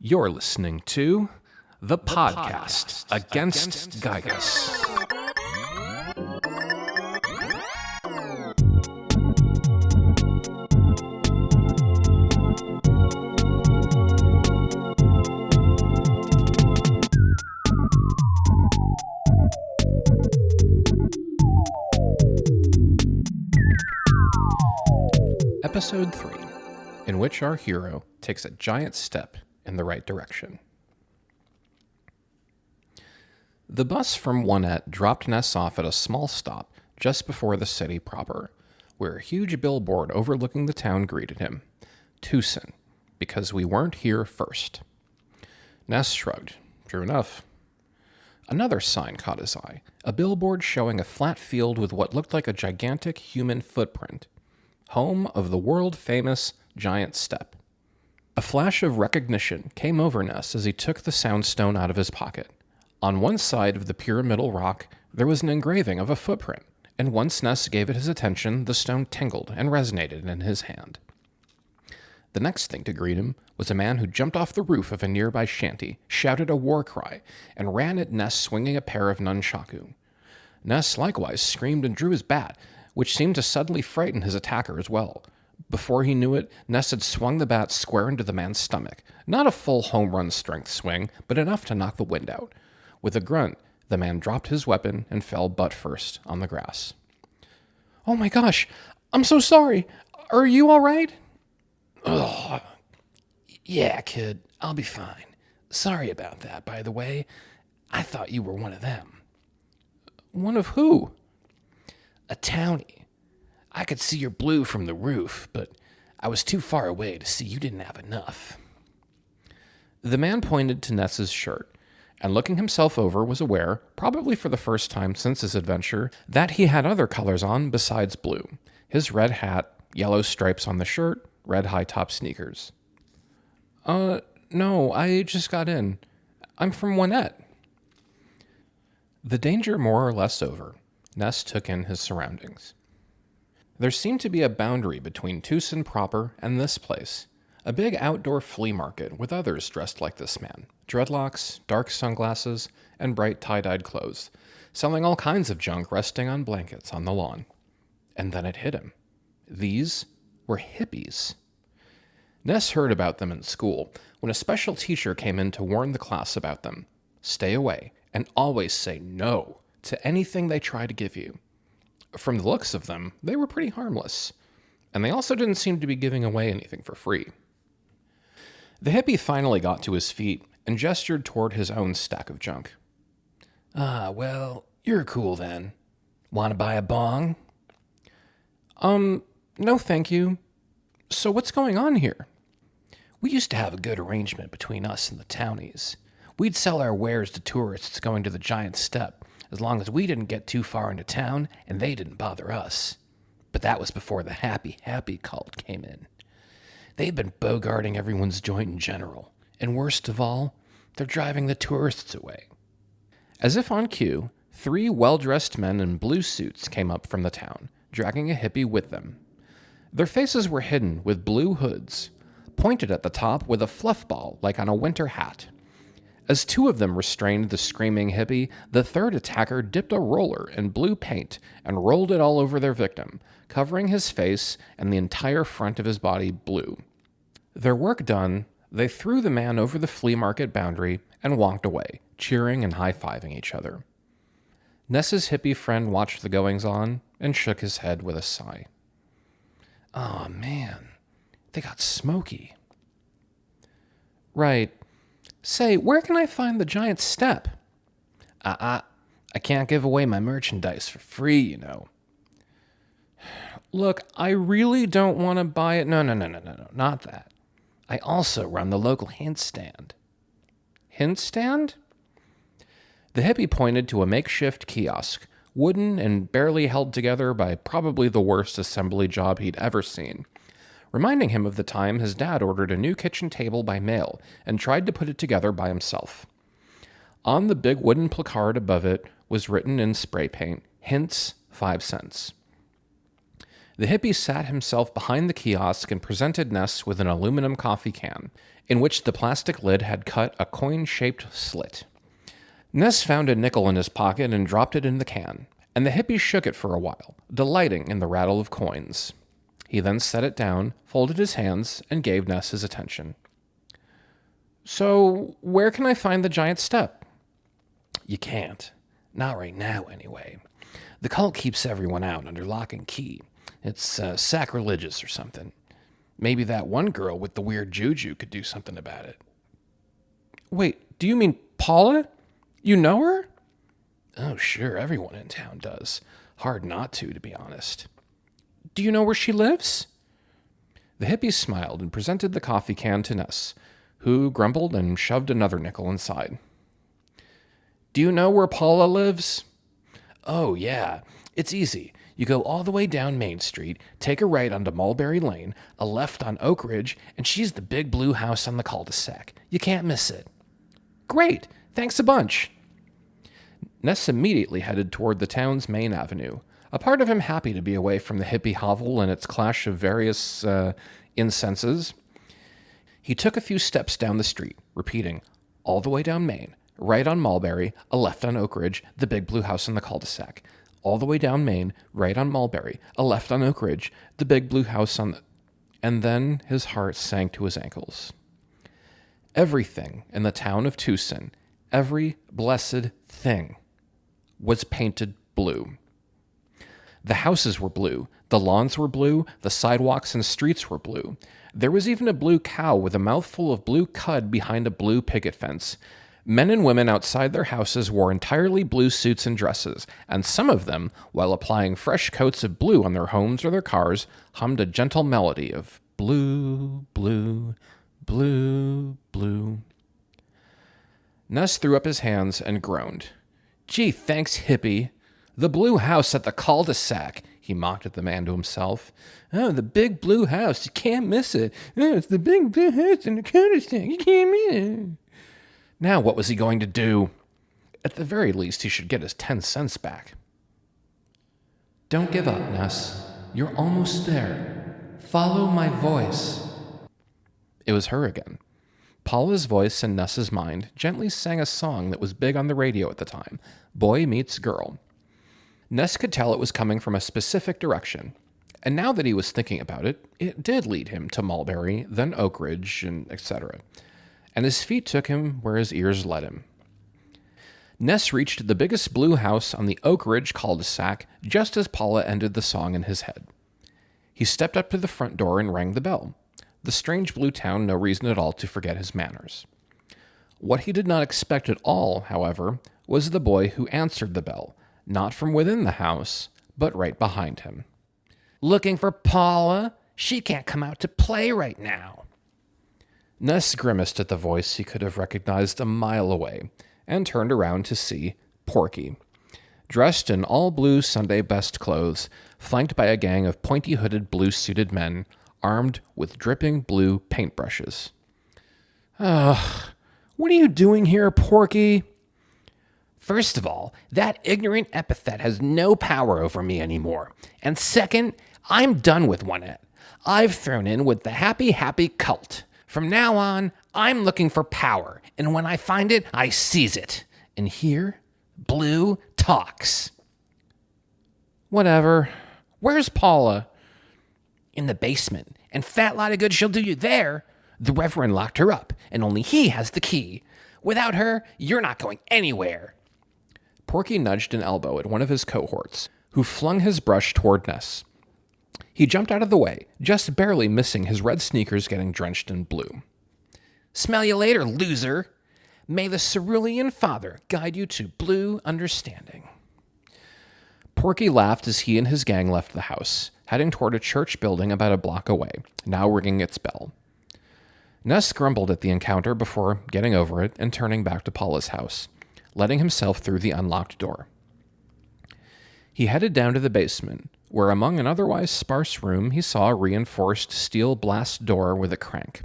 You're listening to the podcast against Giygas. Episode 3, in which our hero takes a giant step in the right direction. The bus from Onett dropped Ness off at a small stop just before the city proper, where a huge billboard overlooking the town greeted him. Twoson, because we weren't here first. Ness shrugged. True enough. Another sign caught his eye, a billboard showing a flat field with what looked like a gigantic human footprint. Home of the world-famous Giant Step. A flash of recognition came over Ness as he took the Soundstone out of his pocket. On one side of the pyramidal rock, there was an engraving of a footprint, and once Ness gave it his attention, the stone tingled and resonated in his hand. The next thing to greet him was a man who jumped off the roof of a nearby shanty, shouted a war cry, and ran at Ness swinging a pair of nunchaku. Ness likewise screamed and drew his bat, which seemed to suddenly frighten his attacker as well. Before he knew it, Ness had swung the bat square into the man's stomach. Not a full home run strength swing, but enough to knock the wind out. With a grunt, the man dropped his weapon and fell butt first on the grass. "Oh my gosh, I'm so sorry. Are you all right?" "Ugh. Yeah, kid, I'll be fine. Sorry about that, by the way. I thought you were one of them." "One of who?" "A townie. I could see your blue from the roof, but I was too far away to see you didn't have enough." The man pointed to Ness's shirt, and looking himself over was aware, probably for the first time since his adventure, that he had other colors on besides blue. His red hat, yellow stripes on the shirt, red high-top sneakers. No, I just got in. I'm from Onett." The danger more or less over, Ness took in his surroundings. There seemed to be a boundary between Twoson proper and this place, a big outdoor flea market with others dressed like this man, dreadlocks, dark sunglasses, and bright tie-dyed clothes, selling all kinds of junk resting on blankets on the lawn. And then it hit him. These were hippies. Ness heard about them in school when a special teacher came in to warn the class about them. Stay away, and always say no to anything they try to give you. From the looks of them, they were pretty harmless, and they also didn't seem to be giving away anything for free. The hippie finally got to his feet and gestured toward his own stack of junk. "Ah, well, you're cool then. Want to buy a bong?" No thank you. So what's going on here?" "We used to have a good arrangement between us and the townies. We'd sell our wares to tourists going to the Giant Step, as long as we didn't get too far into town and they didn't bother us. But that was before the Happy-Happy cult came in. They've been bogarting everyone's joint in general, and worst of all, they're driving the tourists away." As if on cue, 3 well-dressed men in blue suits came up from the town, dragging a hippie with them. Their faces were hidden with blue hoods, pointed at the top with a fluff ball like on a winter hat. As 2 of them restrained the screaming hippie, the third attacker dipped a roller in blue paint and rolled it all over their victim, covering his face and the entire front of his body blue. Their work done, they threw the man over the flea market boundary and walked away, cheering and high-fiving each other. Ness's hippie friend watched the goings-on and shook his head with a sigh. "Oh man, they got smoky." "Right. Say, where can I find the Giant Step?" I can't give away my merchandise for free, you know." "Look, I really don't want to buy it." No, not that. I also run the local hint stand." "Hint stand?" The hippie pointed to a makeshift kiosk, wooden and barely held together by probably the worst assembly job he'd ever seen, reminding him of the time his dad ordered a new kitchen table by mail and tried to put it together by himself. On the big wooden placard above it was written in spray paint, "Hints, 5 cents." The hippie sat himself behind the kiosk and presented Ness with an aluminum coffee can, in which the plastic lid had cut a coin-shaped slit. Ness found a nickel in his pocket and dropped it in the can, and the hippie shook it for a while, delighting in the rattle of coins. He then set it down, folded his hands, and gave Ness his attention. "So, where can I find the giant step?" "You can't. Not right now, anyway. The cult keeps everyone out under lock and key. It's sacrilegious or something. Maybe that one girl with the weird juju could do something about it." "Wait, do you mean Paula? You know her?" "Oh, sure, everyone in town does. Hard not to be honest." "Do you know where she lives?" The hippie smiled and presented the coffee can to Ness, who grumbled and shoved another nickel inside. "Do you know where Paula lives?" "Oh, yeah. It's easy. You go all the way down Main Street, take a right onto Mulberry Lane, a left on Oak Ridge, and she's the big blue house on the cul-de-sac. You can't miss it." "Great. Thanks a bunch." Ness immediately headed toward the town's main avenue, a part of him happy to be away from the hippie hovel and its clash of various incenses. He took a few steps down the street, repeating, "All the way down Main, right on Mulberry, a left on Oak Ridge, the big blue house on the cul-de-sac. All the way down Main, right on Mulberry, a left on Oak Ridge, the big blue house on the..." And then his heart sank to his ankles. Everything in the town of Twoson, every blessed thing, was painted blue. The houses were blue, the lawns were blue, the sidewalks and streets were blue. There was even a blue cow with a mouthful of blue cud behind a blue picket fence. Men and women outside their houses wore entirely blue suits and dresses, and some of them, while applying fresh coats of blue on their homes or their cars, hummed a gentle melody of blue, blue, blue, blue. Ness threw up his hands and groaned. "Gee, thanks, hippie. The blue house at the cul-de-sac," he mocked at the man to himself. "Oh, the big blue house. You can't miss it. Oh, it's the big blue house in the cul-de-sac. You can't miss it." Now what was he going to do? At the very least, he should get his 10 cents back. "Don't give up, Ness. You're almost there. Follow my voice." It was her again. Paula's voice in Ness's mind gently sang a song that was big on the radio at the time, Boy Meets Girl. Ness could tell it was coming from a specific direction, and now that he was thinking about it, it did lead him to Mulberry, then Oak Ridge, and etc., and his feet took him where his ears led him. Ness reached the biggest blue house on the Oak Ridge cul-de-sac just as Paula ended the song in his head. He stepped up to the front door and rang the bell. The strange blue town no reason at all to forget his manners. What he did not expect at all, however, was the boy who answered the bell, not from within the house, but right behind him. "Looking for Paula? She can't come out to play right now." Ness grimaced at the voice he could have recognized a mile away, and turned around to see PORKY, dressed in all blue Sunday best clothes, flanked by a gang of pointy-hooded blue-suited men, armed with dripping blue paintbrushes. "Ugh, what are you doing here, PORKY?" "First of all, that ignorant epithet has no power over me anymore. And second, I'm done with Onett. I've thrown in with the happy cult. From now on, I'm looking for power, and when I find it, I seize it. And here, Blue talks." "Whatever. Where's Paula?" "In the basement, and fat lot of good she'll do you there. The Reverend locked her up, and only he has the key. Without her, you're not going anywhere." PORKY nudged an elbow at one of his cohorts, who flung his brush toward Ness. He jumped out of the way, just barely missing his red sneakers getting drenched in blue. "Smell you later, loser. May the cerulean Father guide you to blue understanding." PORKY laughed as he and his gang left the house, heading toward a church building about a block away, now ringing its bell. Ness grumbled at the encounter before getting over it and turning back to Paula's house, letting himself through the unlocked door. He headed down to the basement, where among an otherwise sparse room he saw a reinforced steel blast door with a crank.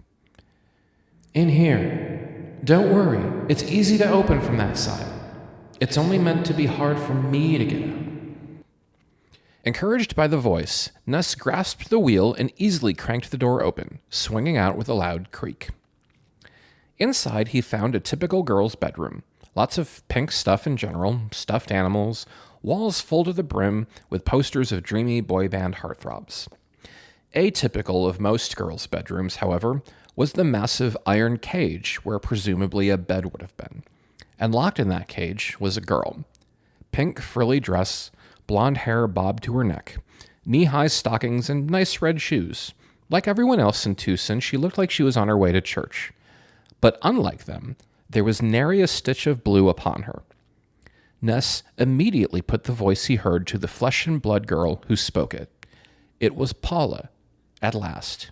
"In here. Don't worry, it's easy to open from that side. It's only meant to be hard for me to get out." Encouraged by the voice, Ness grasped the wheel and easily cranked the door open, swinging out with a loud creak. Inside, he found a typical girl's bedroom. Lots of pink stuff in general, stuffed animals, walls full to the brim with posters of dreamy boy band heartthrobs. Atypical of most girls' bedrooms, however, was the massive iron cage where presumably a bed would have been. And locked in that cage was a girl. Pink frilly dress, blonde hair bobbed to her neck, knee-high stockings, and nice red shoes. Like everyone else in Twoson, she looked like she was on her way to church. But unlike them, there was nary a stitch of blue upon her. Ness immediately put the voice he heard to the flesh and blood girl who spoke it. It was Paula, at last.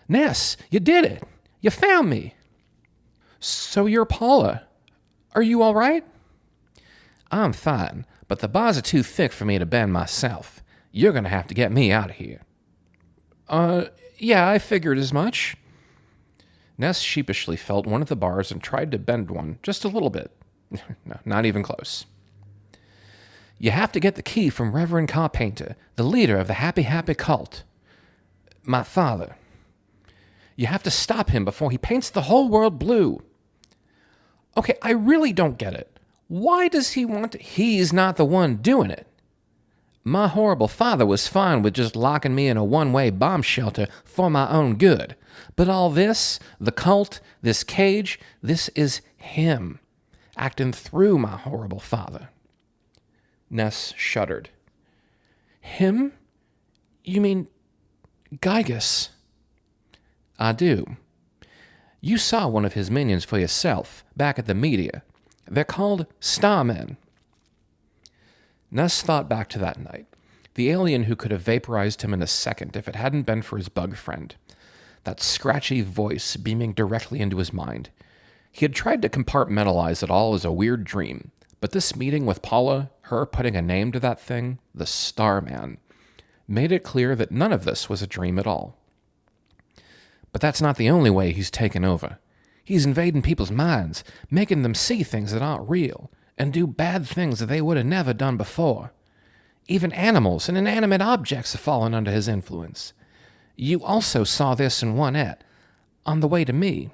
"Ness, you did it! You found me!" "So you're Paula. Are you all right?" "I'm fine, but the bars are too thick for me to bend myself. You're going to have to get me out of here." Yeah, I figured as much." Ness sheepishly felt one of the bars and tried to bend one, just a little bit. No, not even close. "You have to get the key from Reverend Carpenter, the leader of the Happy-Happy cult. My father. You have to stop him before he paints the whole world blue." "Okay, I really don't get it. Why does he want to—" "He's not the one doing it. My horrible father was fine with just locking me in a one-way bomb shelter for my own good. But all this, the cult, this cage, this is him, acting through my horrible father." Ness shuddered. "Him? You mean Giygas?" "I do. You saw one of his minions for yourself, back at the media. They're called Starmen." Ness thought back to that night, the alien who could have vaporized him in a second if it hadn't been for his bug friend. That scratchy voice beaming directly into his mind. He had tried to compartmentalize it all as a weird dream, but this meeting with Paula, her putting a name to that thing, the Starman, made it clear that none of this was a dream at all. But that's not the only way he's taken over. He's invading people's minds, making them see things that aren't real, and do bad things that they would have never done before. Even animals and inanimate objects have fallen under his influence. You also saw this in Onett, on the way to me."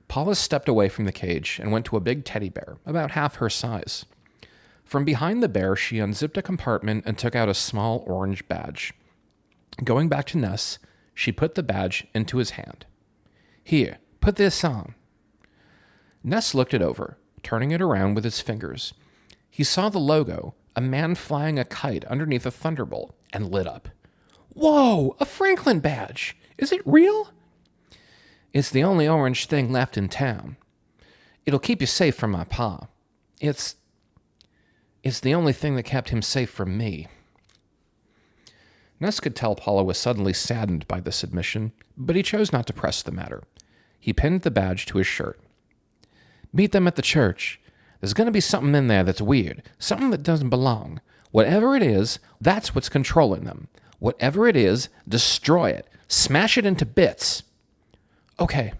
Paula stepped away from the cage and went to a big teddy bear, about half her size. From behind the bear, she unzipped a compartment and took out a small orange badge. Going back to Ness, she put the badge into his hand. "Here, put this on." Ness looked it over, turning it around with his fingers. He saw the logo, a man flying a kite underneath a thunderbolt, and lit up. "Whoa, a Franklin badge! Is it real?" "It's the only orange thing left in town. It'll keep you safe from my pa. It's the only thing that kept him safe from me." Ness could tell Paula was suddenly saddened by this admission, but he chose not to press the matter. He pinned the badge to his shirt. "Meet them at the church. There's going to be something in there that's weird, something that doesn't belong. Whatever it is, that's what's controlling them. Whatever it is, destroy it. Smash it into bits." "Okay.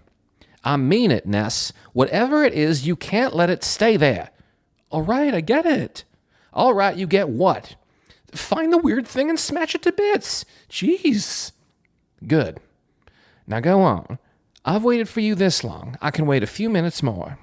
I mean it, Ness. Whatever it is, you can't let it stay there." "All right, I get it." "All right, you get what?" "Find the weird thing and smash it to bits. Jeez." "Good. Now go on. I've waited for you this long. I can wait a few minutes more."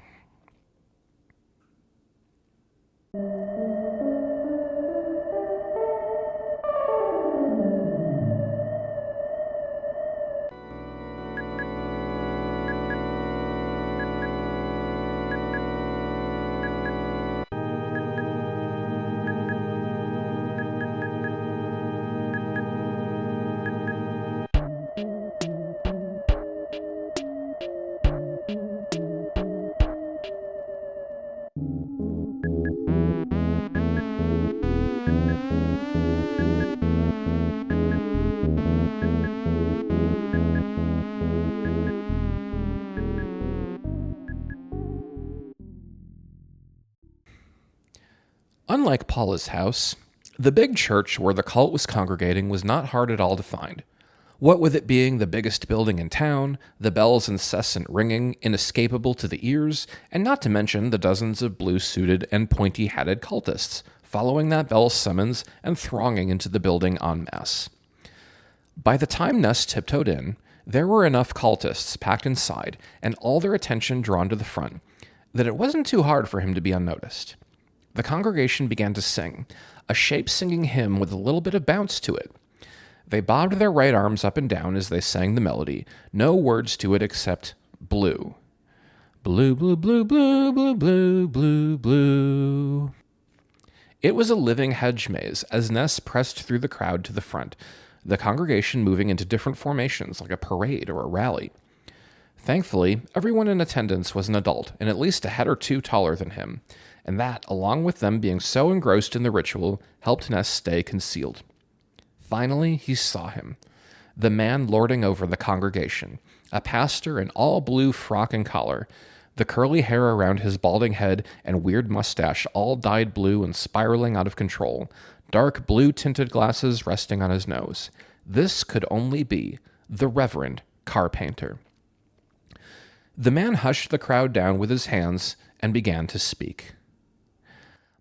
Unlike Paula's house, the big church where the cult was congregating was not hard at all to find. What with it being the biggest building in town, the bells' incessant ringing, inescapable to the ears, and not to mention the dozens of blue-suited and pointy-hatted cultists following that bell's summons and thronging into the building en masse. By the time Ness tiptoed in, there were enough cultists packed inside and all their attention drawn to the front that it wasn't too hard for him to be unnoticed. The congregation began to sing, a shape-singing hymn with a little bit of bounce to it. They bobbed their right arms up and down as they sang the melody, no words to it except blue. Blue, blue, blue, blue, blue, blue, blue, blue. It was a living hedge maze as Ness pressed through the crowd to the front, the congregation moving into different formations like a parade or a rally. Thankfully, everyone in attendance was an adult and at least a head or two taller than him, and that, along with them being so engrossed in the ritual, helped Ness stay concealed. Finally, he saw him, the man lording over the congregation, a pastor in all blue frock and collar, the curly hair around his balding head and weird mustache all dyed blue and spiraling out of control, dark blue-tinted glasses resting on his nose. This could only be the Reverend Carpainter. The man hushed the crowd down with his hands and began to speak.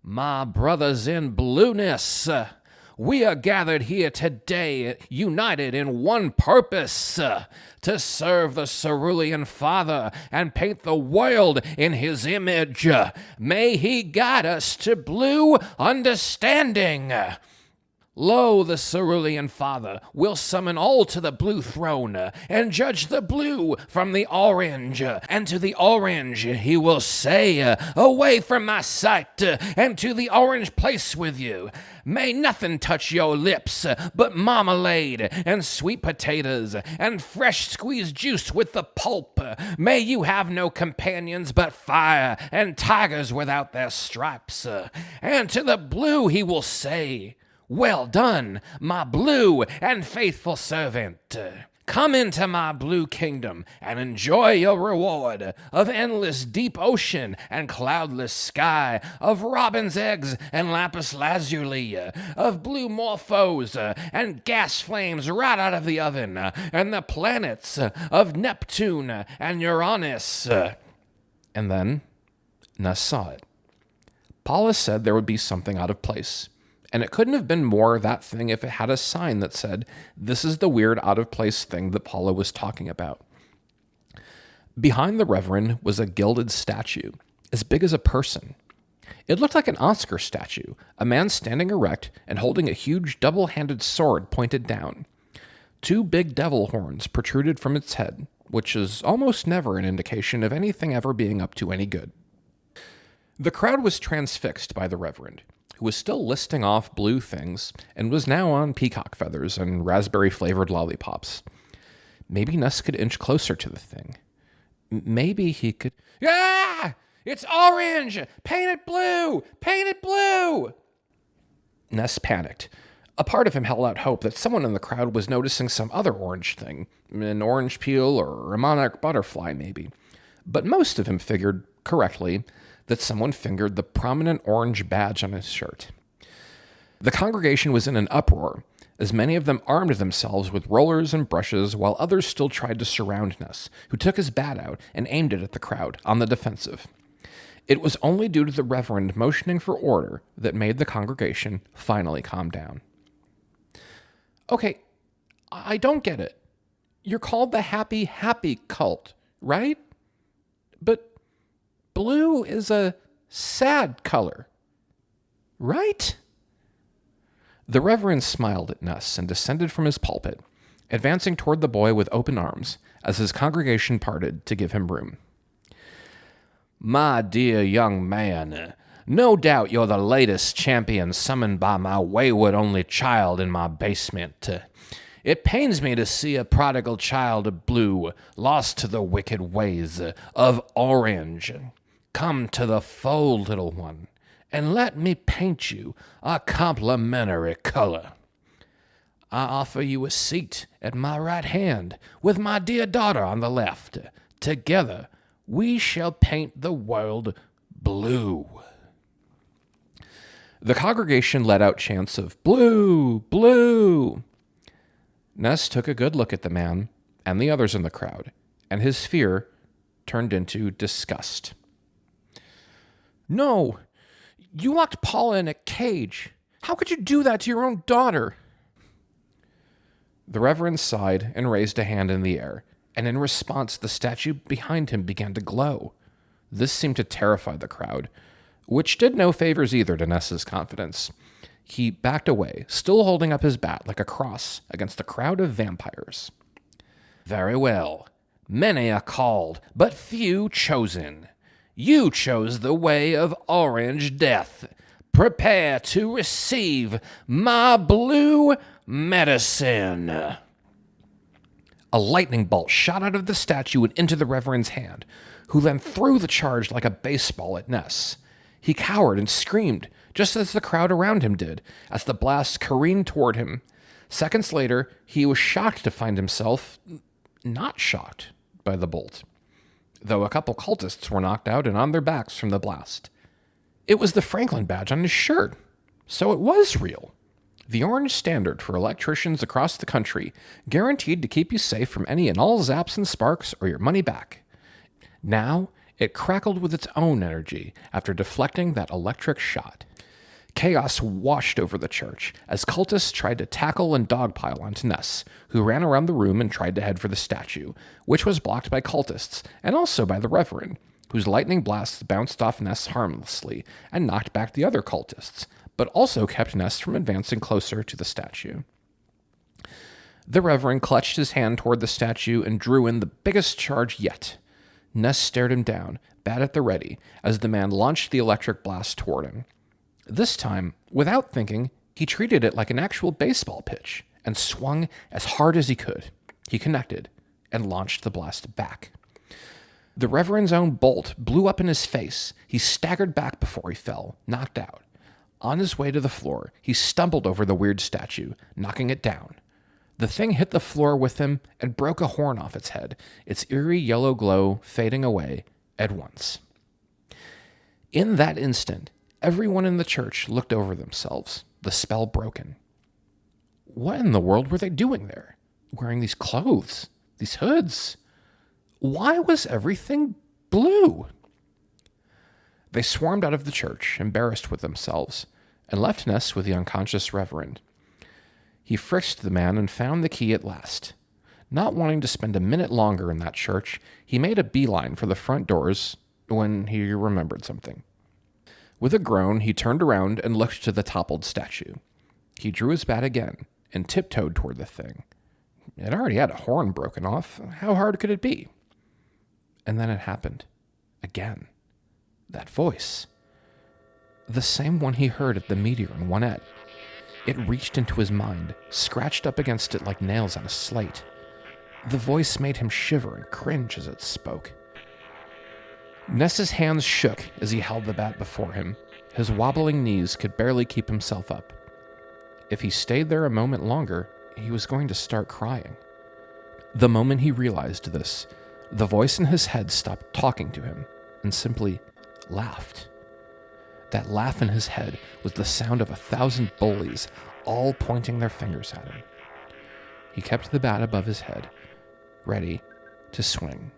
"My brothers in blueness, we are gathered here today, united in one purpose, to serve the Cerulean Father and paint the world in his image. May he guide us to blue understanding. Lo, the Cerulean Father will summon all to the blue throne, and judge the blue from the orange. And to the orange he will say, away from my sight, and to the orange place with you. May nothing touch your lips but marmalade, and sweet potatoes, and fresh squeezed juice with the pulp. May you have no companions but fire, and tigers without their stripes. And to the blue he will say, well done, my blue and faithful servant. Come into my blue kingdom and enjoy your reward of endless deep ocean and cloudless sky, of robin's eggs and lapis lazuli, of blue morphos and gas flames right out of the oven, and the planets of Neptune and Uranus." And then Ness saw it. Paula said there would be something out of place. And it couldn't have been more that thing if it had a sign that said, this is the weird out-of-place thing that Paula was talking about. Behind the Reverend was a gilded statue, as big as a person. It looked like an Oscar statue, a man standing erect and holding a huge double-handed sword pointed down. 2 big devil horns protruded from its head, which is almost never an indication of anything ever being up to any good. The crowd was transfixed by the Reverend, who was still listing off blue things and was now on peacock feathers and raspberry-flavored lollipops. Maybe Ness could inch closer to the thing. Maybe he could... Ah! It's orange! Paint it blue! Paint it blue! Ness panicked. A part of him held out hope that someone in the crowd was noticing some other orange thing, an orange peel or a monarch butterfly, maybe. But most of him figured, correctly, that someone fingered the prominent orange badge on his shirt. The congregation was in an uproar, as many of them armed themselves with rollers and brushes while others still tried to surround Ness, who took his bat out and aimed it at the crowd, on the defensive. It was only due to the Reverend motioning for order that made the congregation finally calm down. Okay, I don't get it. You're called the Happy-Happy cult, right? But blue is a sad color, right? The Reverend smiled at Ness and descended from his pulpit, advancing toward the boy with open arms as his congregation parted to give him room. "My dear young man, no doubt you're the latest champion summoned by my wayward only child in my basement. It pains me to see a prodigal child of blue lost to the wicked ways of orange. Come to the fold, little one, and let me paint you a complementary color. I offer you a seat at my right hand with my dear daughter on the left. Together, we shall paint the world blue." The congregation let out chants of blue, blue. Ness took a good look at the man and the others in the crowd, and his fear turned into disgust. "No, You locked Paula in a cage. How could you do that to your own daughter? The Reverend sighed and raised a hand in the air, and in response, the statue behind him began to glow. This seemed to terrify the crowd, which did no favors either to Ness's confidence. He backed away, still holding up his bat like a cross against a crowd of vampires. Very well. Many are called, but few chosen. You chose the way of orange death. Prepare to receive my blue medicine. A lightning bolt shot out of the statue and into the Reverend's hand, who then threw the charge like a baseball at Ness. He cowered and screamed, just as the crowd around him did, as the blast careened toward him. Seconds later, he was shocked to find himself not shocked by the bolt, though a couple cultists were knocked out and on their backs from the blast. It was the Franklin badge on his shirt, so it was real. The orange standard for electricians across the country, guaranteed to keep you safe from any and all zaps and sparks or your money back. Now, it crackled with its own energy after deflecting that electric shot. Chaos washed over the church as cultists tried to tackle and dogpile onto Ness, who ran around the room and tried to head for the statue, which was blocked by cultists and also by the Reverend, whose lightning blasts bounced off Ness harmlessly and knocked back the other cultists, but also kept Ness from advancing closer to the statue. The Reverend clutched his hand toward the statue and drew in the biggest charge yet. Ness stared him down, bat at the ready, as the man launched the electric blast toward him. This time, without thinking, he treated it like an actual baseball pitch and swung as hard as he could. He connected and launched the blast back. The Reverend's own bolt blew up in his face. He staggered back before he fell, knocked out. On his way to the floor, he stumbled over the weird statue, knocking it down. The thing hit the floor with him and broke a horn off its head, its eerie yellow glow fading away at once. In that instant, everyone in the church looked over themselves, the spell broken. What in the world were they doing there? Wearing these clothes, these hoods? Why was everything blue? They swarmed out of the church, embarrassed with themselves, and left Ness with the unconscious Reverend. He frisked the man and found the key at last. Not wanting to spend a minute longer in that church, he made a beeline for the front doors when he remembered something. With a groan, he turned around and looked to the toppled statue. He drew his bat again and tiptoed toward the thing. It already had a horn broken off. How hard could it be? And then it happened. Again. That voice. The same one he heard at the meteor in Onett. It reached into his mind, scratched up against it like nails on a slate. The voice made him shiver and cringe as it spoke. Ness's hands shook as he held the bat before him. His wobbling knees could barely keep himself up. If he stayed there a moment longer, he was going to start crying. The moment he realized this, the voice in his head stopped talking to him and simply laughed. That laugh in his head was the sound of 1,000 bullies, all pointing their fingers at him. He kept the bat above his head, ready to swing.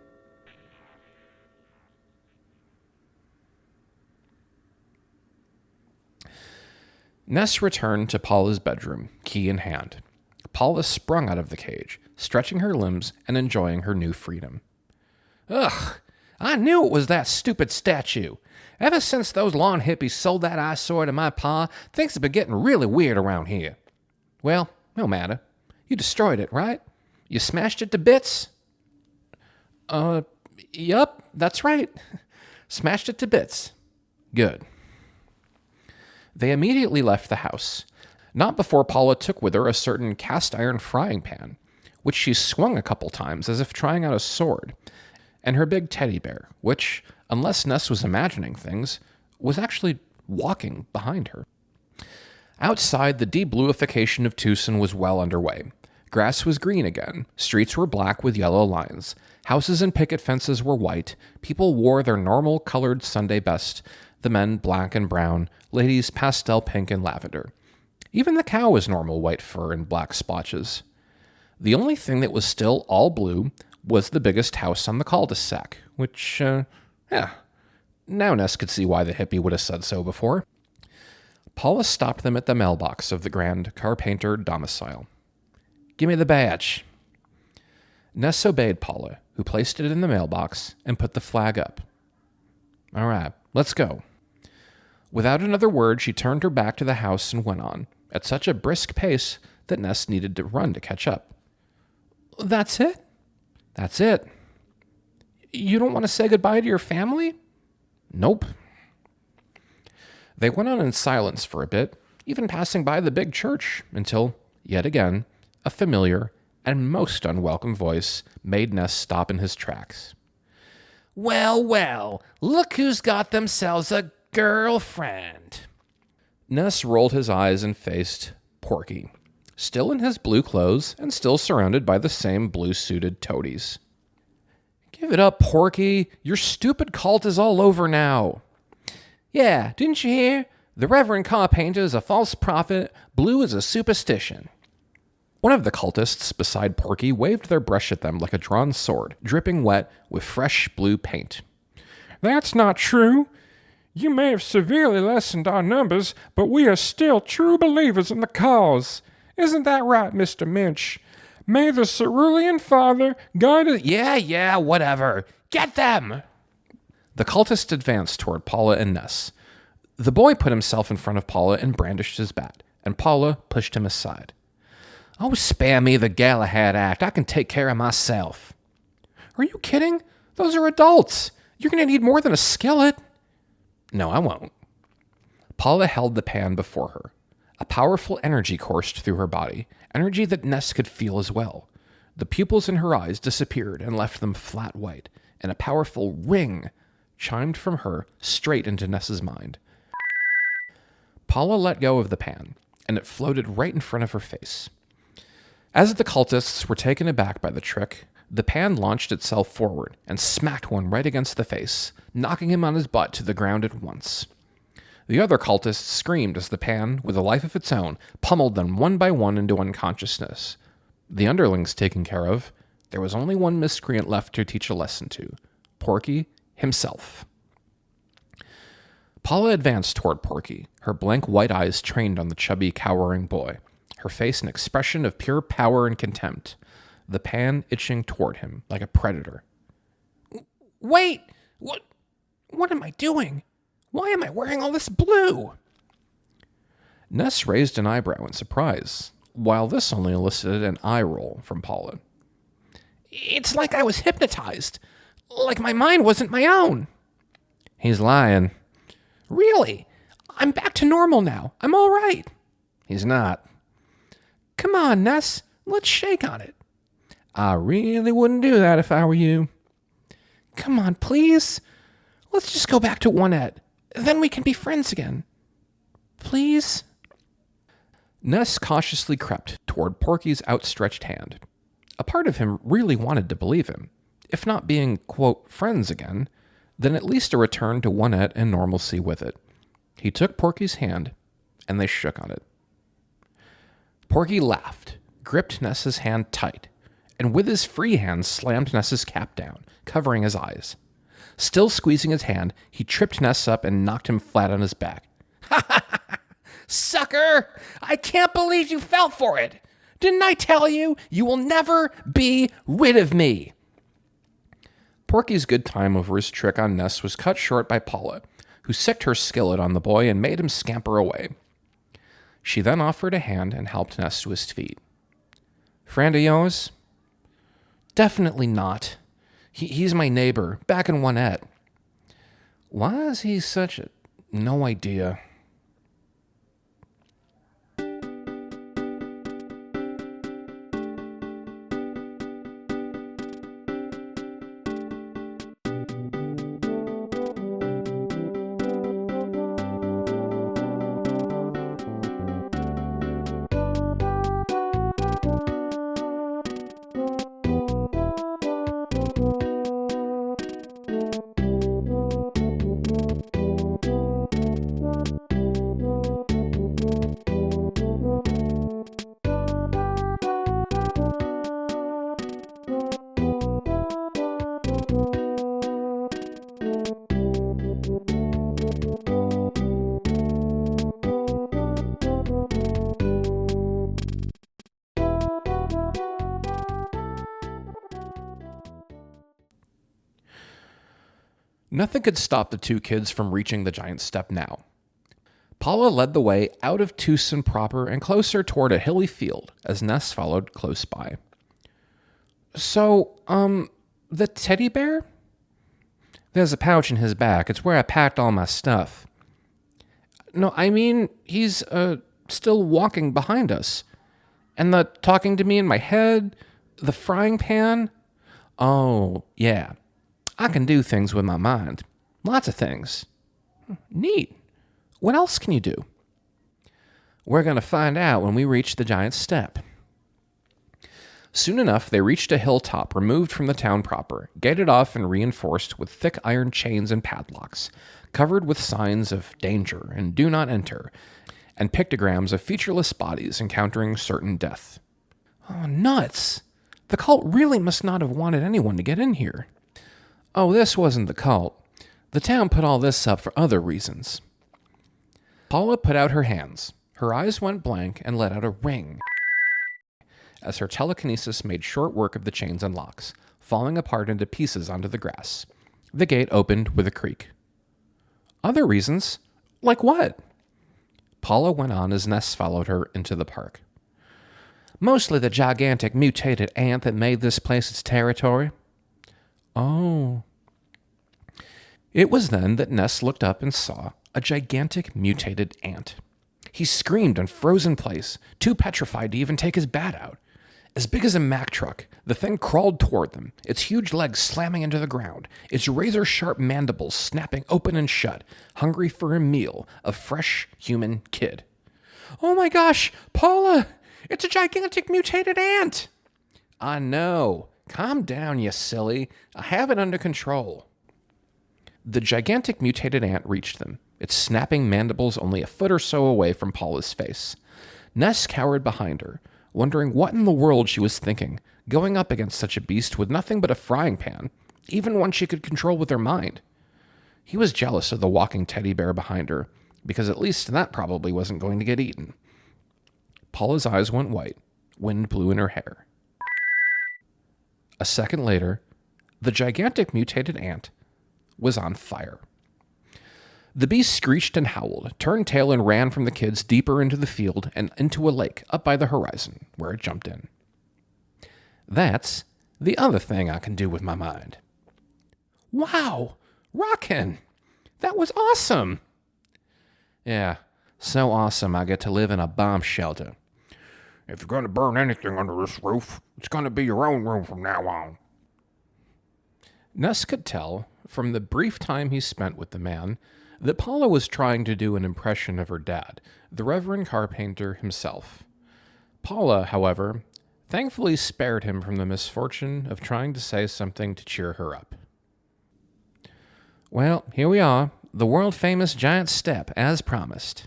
Ness returned to Paula's bedroom, key in hand. Paula sprung out of the cage, stretching her limbs and enjoying her new freedom. Ugh, I knew it was that stupid statue. Ever since those lawn hippies sold that eyesore to my pa, things have been getting really weird around here. Well, no matter. You destroyed it, right? You smashed it to bits? Yup, that's right. Smashed it to bits. Good. They immediately left the house, not before Paula took with her a certain cast-iron frying pan, which she swung a couple times as if trying out a sword, and her big teddy bear, which, unless Ness was imagining things, was actually walking behind her. Outside, the de-bluification of Twoson was well underway. Grass was green again, streets were black with yellow lines, houses and picket fences were white, people wore their normal colored Sunday best, the men black and brown, ladies pastel pink and lavender. Even the cow was normal white fur and black splotches. The only thing that was still all blue was the biggest house on the cul-de-sac, which, now Ness could see why the hippie would have said so before. Paula stopped them at the mailbox of the Grand Carpenter domicile. "Give me the badge." Ness obeyed Paula, who placed it in the mailbox and put the flag up. "All right, let's go." Without another word, she turned her back to the house and went on, at such a brisk pace that Ness needed to run to catch up. "That's it?" "That's it." "You don't want to say goodbye to your family?" "Nope." They went on in silence for a bit, even passing by the big church, until, yet again, a familiar and most unwelcome voice made Ness stop in his tracks. "Well, well, look who's got themselves a girlfriend." Ness rolled his eyes and faced Porky, still in his blue clothes and still surrounded by the same blue-suited toadies. "Give it up, Porky. Your stupid cult is all over now." "Yeah, didn't you hear? The Reverend Carpenter is a false prophet. Blue is a superstition." One of the cultists beside Porky waved their brush at them like a drawn sword, dripping wet with fresh blue paint. "That's not true. You may have severely lessened our numbers, but we are still true believers in the cause. Isn't that right, Mr. Minch? May the Cerulean Father guide us—" Yeah, whatever. Get them! The cultist advanced toward Paula and Ness. The boy put himself in front of Paula and brandished his bat, and Paula pushed him aside. "Oh, spare me the Galahad Act. I can take care of myself." "Are you kidding? Those are adults. You're going to need more than a skillet." "No, I won't." Paula held the pan before her. A powerful energy coursed through her body, energy that Ness could feel as well. The pupils in her eyes disappeared and left them flat white, and a powerful ring chimed from her straight into Ness's mind. Paula let go of the pan, and it floated right in front of her face. As the cultists were taken aback by the trick, the pan launched itself forward and smacked one right against the face, knocking him on his butt to the ground at once. The other cultists screamed as the pan, with a life of its own, pummeled them one by one into unconsciousness. The underlings taken care of, there was only one miscreant left to teach a lesson to: Porky himself. Paula advanced toward Porky, her blank white eyes trained on the chubby, cowering boy, her face an expression of pure power and contempt, the pan itching toward him like a predator. "Wait! What am I doing? Why am I wearing all this blue?" Ness raised an eyebrow in surprise, while this only elicited an eye roll from Paula. "It's like I was hypnotized. Like my mind wasn't my own." "He's lying." "Really? I'm back to normal now. I'm all right." "He's not." "Come on, Ness. Let's shake on it." "I really wouldn't do that if I were you." "Come on, please. Let's just go back to Onett. Then we can be friends again. Please?" Ness cautiously crept toward Porky's outstretched hand. A part of him really wanted to believe him. If not being, quote, friends again, then at least a return to Onett and normalcy with it. He took Porky's hand, and they shook on it. Porky laughed, gripped Ness's hand tight, and with his free hand slammed Ness's cap down, covering his eyes. Still squeezing his hand, he tripped Ness up and knocked him flat on his back. "Sucker! I can't believe you fell for it. Didn't I tell you? You will never be rid of me." Porky's good time over his trick on Ness was cut short by Paula, who sicked her skillet on the boy and made him scamper away. She then offered a hand and helped Ness to his feet. "Friend of yours?" "Definitely not. He's my neighbor, back in Onett." "Why is he such a—" "No idea." Nothing could stop the two kids from reaching the giant step now. Paula led the way out of Twoson proper and closer toward a hilly field as Ness followed close by. So, the teddy bear? There's a pouch in his back. It's where I packed all my stuff. No, I mean, he's, still walking behind us. And the talking to me in my head, the frying pan. Oh, yeah. I can do things with my mind. Lots of things. Neat. What else can you do? We're going to find out when we reach the giant step. Soon enough, they reached a hilltop removed from the town proper, gated off and reinforced with thick iron chains and padlocks, covered with signs of danger and do not enter, and pictograms of featureless bodies encountering certain death. Oh, nuts! The cult really must not have wanted anyone to get in here. Oh, this wasn't the cult. The town put all this up for other reasons. Paula put out her hands. Her eyes went blank and let out a ring as her telekinesis made short work of the chains and locks, falling apart into pieces onto the grass. The gate opened with a creak. Other reasons? Like what? Paula went on as Ness followed her into the park. Mostly the gigantic mutated ant that made this place its territory. Oh. It was then that Ness looked up and saw a gigantic mutated ant. He screamed and froze in place, too petrified to even take his bat out. As big as a Mack truck, the thing crawled toward them, its huge legs slamming into the ground, its razor-sharp mandibles snapping open and shut, hungry for a meal of fresh human kid. Oh my gosh, Paula! It's a gigantic mutated ant! I know. Calm down, you silly. I have it under control. The gigantic mutated ant reached them, its snapping mandibles only a foot or so away from Paula's face. Ness cowered behind her, wondering what in the world she was thinking, going up against such a beast with nothing but a frying pan, even one she could control with her mind. He was jealous of the walking teddy bear behind her, because at least that probably wasn't going to get eaten. Paula's eyes went white. Wind blew in her hair. A second later, the gigantic mutated ant was on fire. The beast screeched and howled, turned tail and ran from the kids deeper into the field and into a lake up by the horizon, where it jumped in. That's the other thing I can do with my mind. Wow! Rockin'! That was awesome! Yeah, so awesome I get to live in a bomb shelter. If you're going to burn anything under this roof, it's going to be your own room from now on. Ness could tell, from the brief time he spent with the man, that Paula was trying to do an impression of her dad, the Reverend Carpenter himself. Paula, however, thankfully spared him from the misfortune of trying to say something to cheer her up. Well, here we are, the world-famous giant step, as promised.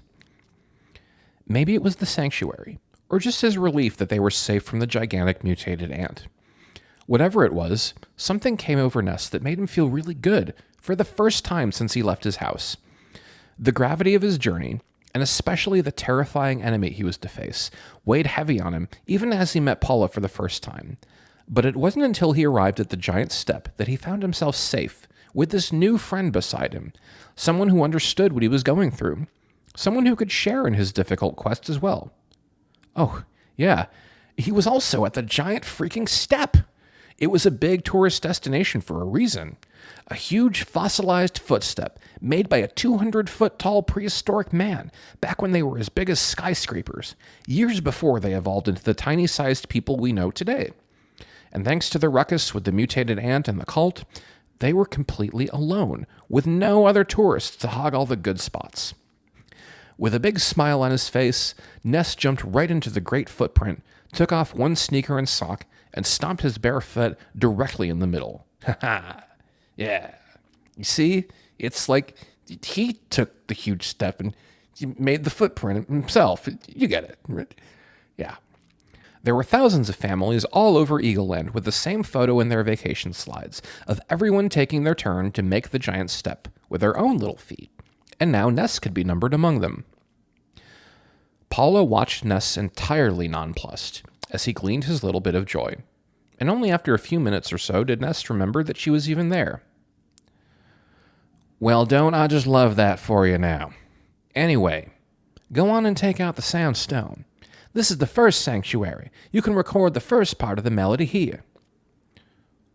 Maybe it was the sanctuary, or just his relief that they were safe from the gigantic mutated ant. Whatever it was, something came over Ness that made him feel really good for the first time since he left his house. The gravity of his journey, and especially the terrifying enemy he was to face, weighed heavy on him even as he met Paula for the first time. But it wasn't until he arrived at the giant step that he found himself safe, with this new friend beside him, someone who understood what he was going through, someone who could share in his difficult quest as well. Oh, yeah, he was also at the giant freaking step. It was a big tourist destination for a reason. A huge fossilized footstep made by a 200-foot-tall prehistoric man back when they were as big as skyscrapers, years before they evolved into the tiny-sized people we know today. And thanks to the ruckus with the mutated ant and the cult, they were completely alone, with no other tourists to hog all the good spots. With a big smile on his face, Ness jumped right into the great footprint, took off one sneaker and sock, and stomped his bare foot directly in the middle. Ha ha! Yeah. You see? It's like he took the huge step and made the footprint himself. You get it. Right? Yeah. There were thousands of families all over Eagle Land with the same photo in their vacation slides of everyone taking their turn to make the giant step with their own little feet. And now Ness could be numbered among them. Paula watched Ness entirely nonplussed as he gleaned his little bit of joy. And only after a few minutes or so did Ness remember that she was even there. Well, don't I just love that for you now? Anyway, go on and take out the Soundstone. This is the first sanctuary. You can record the first part of the melody here.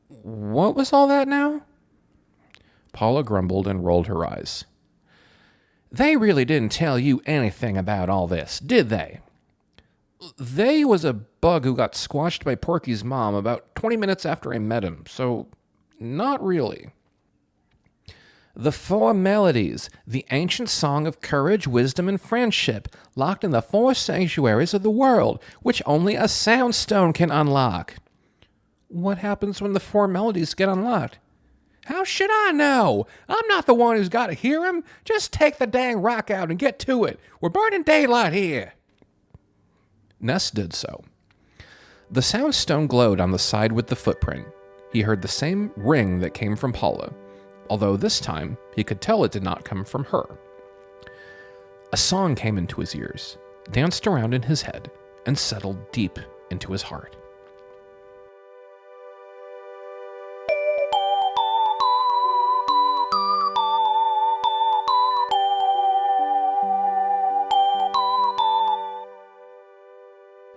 What was all that now? Paula grumbled and rolled her eyes. They really didn't tell you anything about all this, did they? They was a bug who got squashed by Porky's mom about 20 minutes after I met him, so not really. The four melodies, the ancient song of courage, wisdom, and friendship, locked in the four sanctuaries of the world, which only a Soundstone can unlock. What happens when the four melodies get unlocked? How should I know? I'm not the one who's got to hear them. Just take the dang rock out and get to it. We're burning daylight here. Ness did so. The Soundstone glowed on the side with the footprint. He heard the same ring that came from Paula, although this time he could tell it did not come from her. A song came into his ears, danced around in his head, and settled deep into his heart.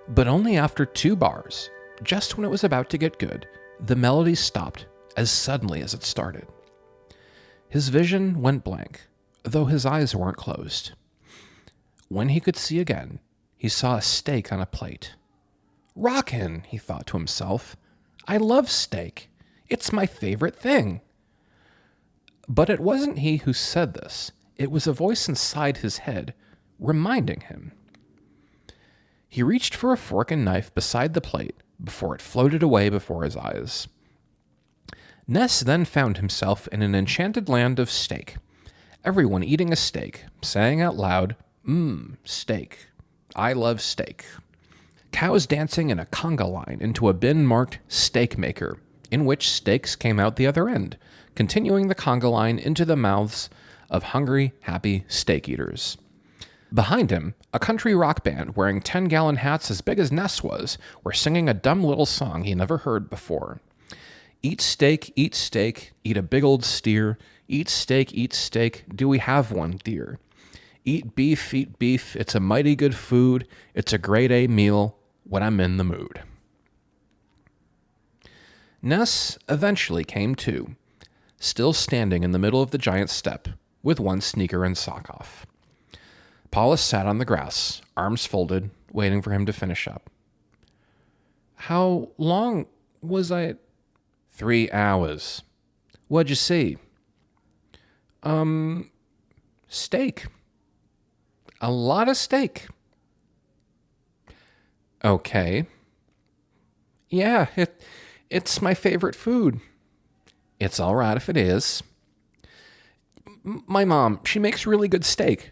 But only after 2 bars, just when it was about to get good, the melody stopped as suddenly as it started. His vision went blank, though his eyes weren't closed. When he could see again, he saw a steak on a plate. Rockin', he thought to himself. I love steak. It's my favorite thing. But it wasn't he who said this. It was a voice inside his head, reminding him. He reached for a fork and knife beside the plate before it floated away before his eyes. Ness then found himself in an enchanted land of steak. Everyone eating a steak, saying out loud, steak. I love steak. Cows dancing in a conga line into a bin marked steak maker, in which steaks came out the other end, continuing the conga line into the mouths of hungry, happy steak eaters. Behind him, a country rock band wearing 10-gallon hats as big as Ness were singing a dumb little song he never heard before. Eat steak, eat a big old steer. Eat steak, do we have one, dear? Eat beef, it's a mighty good food. It's a grade A meal when I'm in the mood. Ness eventually came to, still standing in the middle of the giant step, with one sneaker and sock off. Paula sat on the grass, arms folded, waiting for him to finish up. How long was I? 3 hours. What'd you see? Steak. A lot of steak. Okay. Yeah, it's my favorite food. It's all right if it is. My mom, she makes really good steak.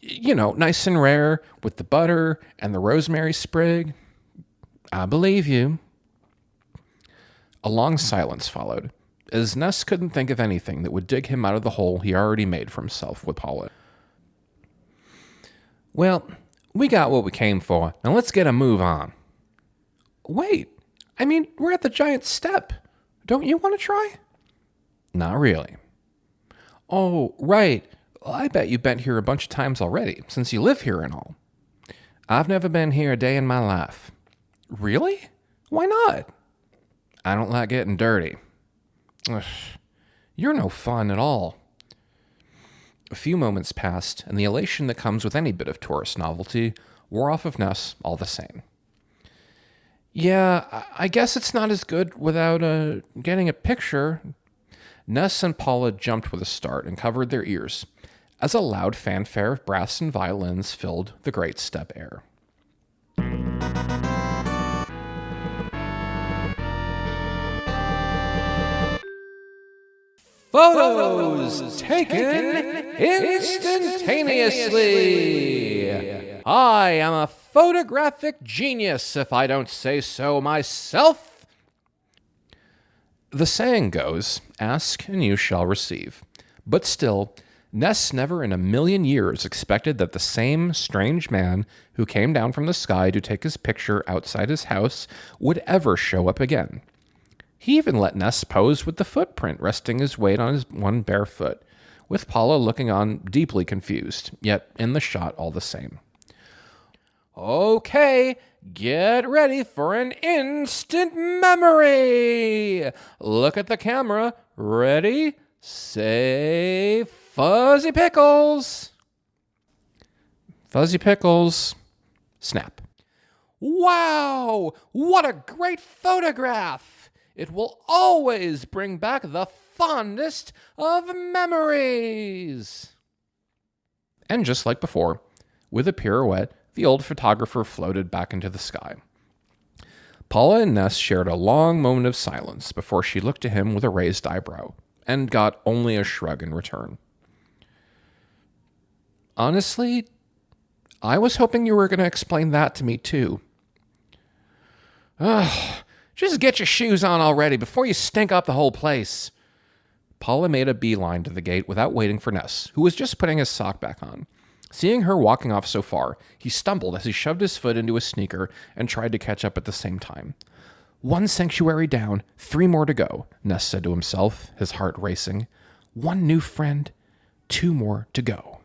You know, nice and rare, with the butter and the rosemary sprig. I believe you. A long silence followed, as Ness couldn't think of anything that would dig him out of the hole he already made for himself with Paula. Well, we got what we came for. Now let's get a move on. Wait, we're at the giant step. Don't you want to try? Not really. Oh, right. Well, I bet you've been here a bunch of times already, since you live here and all. I've never been here a day in my life. Really? Why not? I don't like getting dirty. Ugh, you're no fun at all. A few moments passed, and the elation that comes with any bit of tourist novelty wore off of Ness all the same. Yeah, I guess it's not as good without getting a picture. Ness and Paula jumped with a start and covered their ears, as a loud fanfare of brass and violins filled the great step air. Photos taken instantaneously. I am a photographic genius, if I don't say so myself. The saying goes, ask and you shall receive. But still, Ness never in a million years expected that the same strange man who came down from the sky to take his picture outside his house would ever show up again. He even let Ness pose with the footprint resting his weight on his one bare foot, with Paula looking on deeply confused, yet in the shot all the same. Okay, get ready for an instant memory. Look at the camera. Ready? Say Fuzzy Pickles. Fuzzy Pickles. Snap. Wow, what a great photograph. It will always bring back the fondest of memories. And just like before, with a pirouette, the old photographer floated back into the sky. Paula and Ness shared a long moment of silence before she looked to him with a raised eyebrow, and got only a shrug in return. Honestly, I was hoping you were going to explain that to me too. Ugh, just get your shoes on already before you stink up the whole place. Paula made a beeline to the gate without waiting for Ness, who was just putting his sock back on. Seeing her walking off so far, he stumbled as he shoved his foot into his sneaker and tried to catch up at the same time. 1 sanctuary down, 3 more to go, Ness said to himself, his heart racing. 1 new friend, 2 more to go.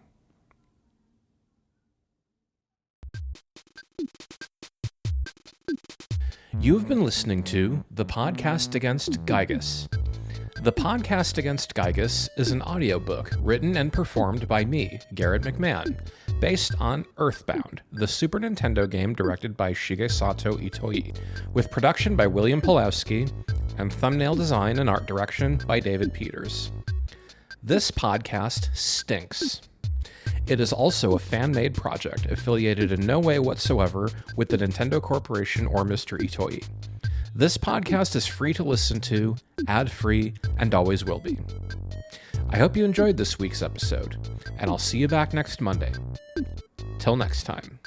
You've been listening to The Podcast Against Giygas. The Podcast Against Giygas is an audiobook written and performed by me, Garrett McMahon, based on Earthbound, the Super Nintendo game directed by Shigesato Itoi, with production by William Pulowski and thumbnail design and art direction by David Peters. This podcast stinks. It is also a fan-made project affiliated in no way whatsoever with the Nintendo Corporation or Mr. Itoi. This podcast is free to listen to, ad-free, and always will be. I hope you enjoyed this week's episode, and I'll see you back next Monday. Till next time.